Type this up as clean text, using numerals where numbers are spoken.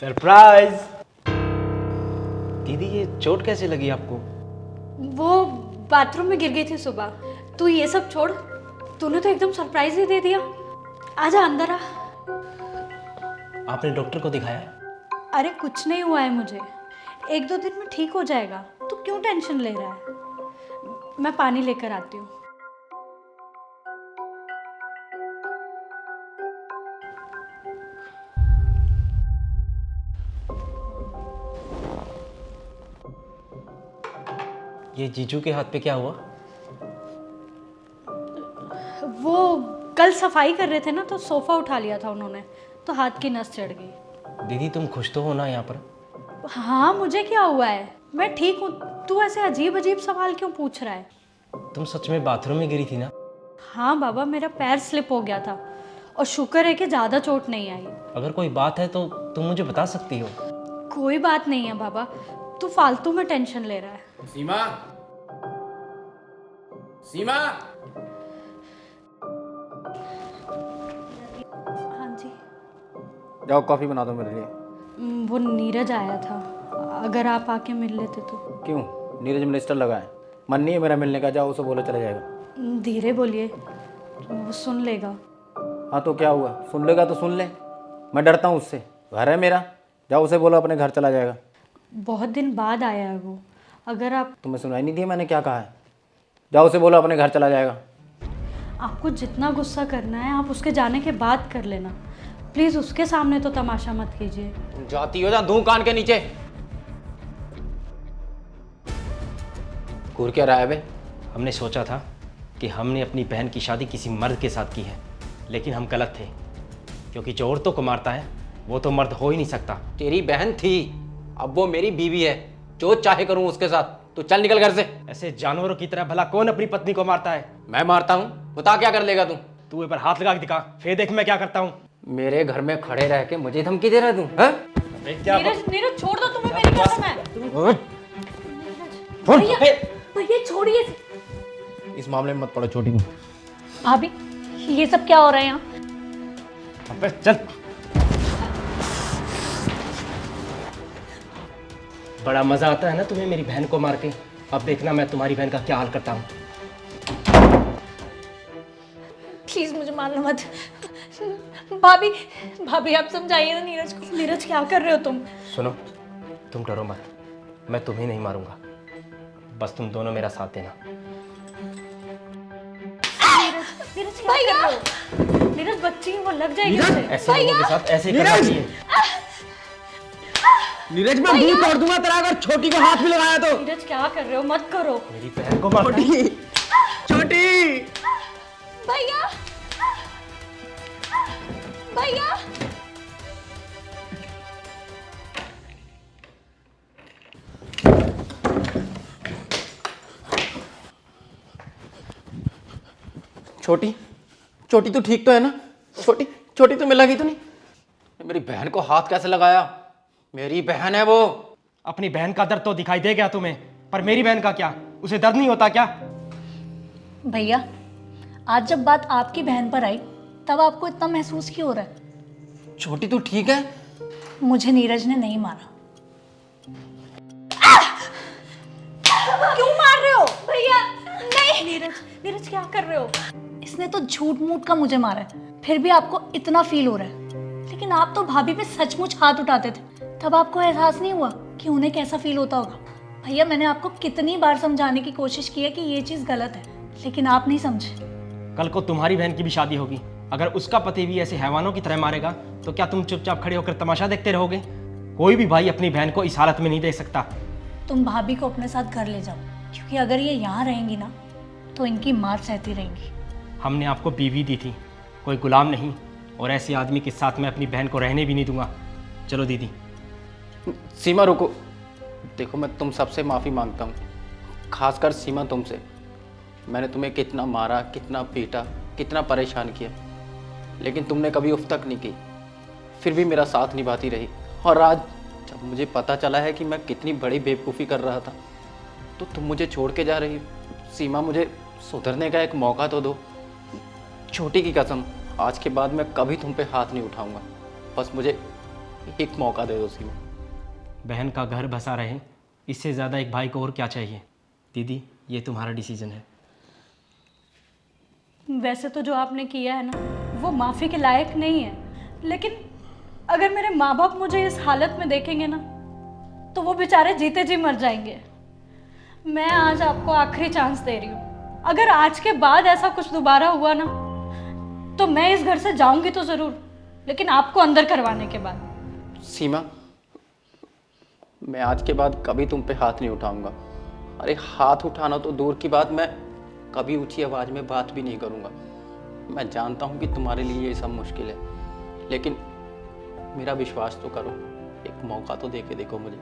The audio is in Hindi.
सरप्राइज। दीदी ये चोट कैसे लगी आपको? वो बाथरूम में गिर गई थी सुबह। तू ये सब छोड़, तूने तो एकदम सरप्राइज ही दे दिया। आजा अंदर आ। आपने डॉक्टर को दिखाया? अरे कुछ नहीं हुआ है मुझे, 1-2 दिन में ठीक हो जाएगा। तू क्यों टेंशन ले रहा है? मैं पानी लेकर आती हूँ। ये जीजू के हाथ पे क्या हुआ? वो कल सफाई कर रहे थे ना, तो सोफा उठा लिया था उन्होंने, तो हाथ की नस चढ़ गई। दीदी तुम खुश तो हो ना यहाँ पर? हाँ, मुझे क्या हुआ है, मैं ठीक हूँ। तू ऐसे अजीब अजीब सवाल क्यों पूछ रहा है? तुम सच में बाथरूम में गिरी थी ना? हाँ बाबा, मेरा पैर स्लिप हो गया था और शुक्र है कि ज़्यादा चोट नहीं आई। अगर कोई बात है तो तुम मुझे बता सकती हो। कोई बात नहीं है बाबा, तू फालतू में टेंशन ले रहा है। सीमा, सीमा, हाँ जी। जाओ कॉफी बना दो मेरे लिए। वो नीरज आया था, अगर आप आके मिल लेते तो। क्यों? नीरज मिनिस्टर लगा है, मन नहीं है मेरा मिलने का। जाओ उसे बोलो चला जाएगा। धीरे बोलिए, वो सुन लेगा। हाँ तो क्या हुआ, सुन लेगा तो सुन ले, मैं डरता हूँ उससे। घर है मेरा, जाओ उसे बोलो अपने घर चला जाएगा। बहुत दिन बाद आया है वो, अगर आप। तुम्हें सुनाई नहीं दी मैंने क्या कहा है? जाओ उसे बोलो अपने घर चला जाएगा। आपको जितना गुस्सा करना है आप उसके जाने के बाद कर लेना, प्लीज़ उसके सामने तो तमाशा मत कीजिए। जाती हो जा दूं कान के नीचे। घूर क्या रहा है बे? हमने सोचा था कि हमने अपनी बहन की शादी किसी मर्द के साथ की है, लेकिन हम गलत थे, क्योंकि जो औरतों को मारता है वो तो मर्द हो ही नहीं सकता। तेरी बहन थी, अब वो मेरी बीवी है, जो चाहे करूं उसके साथ। तू चल निकल घर से। ऐसे जानवरों की तरह भला कौन अपनी पत्नी को मारता है? मैं मारता हूं? बता क्या कर लेगा तू? तू एक बार हाथ लगा के दिखा, फिर देख मैं क्या करता हूँ। मेरे घर में खड़े रह के मुझे धमकी दे रहा तू? हैं? क्या नीरज, नीरज छोड़ दो, तुम्हें मेरी कसम है। छोड़। भैया, भैया छोड़िए। इस मामले में मत पड़ो छोटी को। भाभी, ये सब क्या हो रहा है यहाँ? अबे चल। बड़ा मजा आता है ना तुम्हें मेरी बहन को मार के? अब देखना मैं तुम्हारी बहन का क्या हाल करता हूँ। प्लीज मुझे मारना मत। भाभी, भाभी आप समझाइए ना नीरज को। नीरज क्या कर रहे हो तुम? सुनो, तुम डरो मत, मैं तुम्हें नहीं मारूंगा, बस तुम दोनों मेरा साथ देना। नीरज क्या कर रहे हो? नीरज बच्ची है, वो लग जाएगी उसे। ऐसे लोगों के साथ ऐसे ही करना चाहिए। नीरज मैं मुंह तोड़ दूंगा तेरा अगर छोटी को हाथ में लगाया तो। नीरज क्या कर रहे हो? मत करो। मेरी बहन को मारता है? छोटी भैया, भैया। छोटी, छोटी तू ठीक तो है ना? छोटी, छोटी तो लगी तो नहीं? मेरी बहन को हाथ कैसे लगाया? मेरी बहन है वो। अपनी बहन का दर्द तो दिखाई दे गया तुम्हें, पर मेरी बहन का क्या? उसे दर्द नहीं होता क्या? भैया, आज जब बात आपकी बहन पर आई तब आपको इतना महसूस क्यों हो रहा है? छोटी तू ठीक है? मुझे नीरज ने नहीं मारा। क्यों मार रहे हो? भैया नहीं। नीरज, नीरज क्या कर रहे हो? इसने तो झूठ मूठ का मुझे मारा है, फिर भी आपको इतना फील हो रहा है। लेकिन आप तो भाभी पे सचमुच हाथ उठाते थे, तब आपको एहसास नहीं हुआ कि उन्हें कैसा फील होता होगा? भैया, मैंने आपको कितनी बार समझाने की कोशिश की है कि ये चीज़ गलत है, लेकिन आप नहीं समझे। कल को तुम्हारी बहन की भी शादी होगी, अगर उसका पति भी ऐसे हैवानों की तरह मारेगा तो क्या तुम चुपचाप खड़े होकर तमाशा देखते रहोगे? कोई भी भाई अपनी बहन को इस हालत में नहीं देख सकता। तुम भाभी को अपने साथ घर ले जाओ, क्योंकि अगर ये यहाँ रहेंगी ना तो इनकी मार सहती रहेंगी। हमने आपको बीवी दी थी, कोई गुलाम नहीं, और ऐसे आदमी के साथ मैं अपनी बहन को रहने भी नहीं दूंगा। चलो दीदी। सीमा रुको, देखो मैं तुम सबसे माफ़ी मांगता हूँ, खासकर सीमा तुमसे। मैंने तुम्हें कितना मारा, कितना पीटा, कितना परेशान किया, लेकिन तुमने कभी उफ तक नहीं की, फिर भी मेरा साथ निभाती रही। और आज जब मुझे पता चला है कि मैं कितनी बड़ी बेवकूफ़ी कर रहा था, तो तुम मुझे छोड़ के जा रही हो। सीमा, मुझे सुधरने का एक मौका तो दो। छोटी की कसम, आज के बाद मैं कभी तुम पे हाथ नहीं उठाऊंगा। बस मुझे एक मौका दे दो सीमा। बहन का घर बसा रहे, इससे ज़्यादा एक भाई को और क्या चाहिए। दीदी, ये तुम्हारा डिसीजन है। वैसे तो जो आपने किया है ना वो माफ़ी के लायक नहीं है, लेकिन अगर मेरे माँ बाप मुझे इस हालत में देखेंगे ना तो वो बेचारे जीते जी मर जाएंगे। मैं आज आपको आखिरी चांस दे रही हूँ, अगर आज के बाद ऐसा कुछ दोबारा हुआ ना तो मैं इस घर से जाऊंगी तो ज़रूर, लेकिन आपको अंदर करवाने के बाद। सीमा, मैं आज के बाद कभी तुम पे हाथ नहीं उठाऊंगा। अरे हाथ उठाना तो दूर की बात, मैं कभी ऊंची आवाज़ में बात भी नहीं करूंगा। मैं जानता हूँ कि तुम्हारे लिए ये सब मुश्किल है, लेकिन मेरा विश्वास तो करो, एक मौका तो दे के देखो मुझे।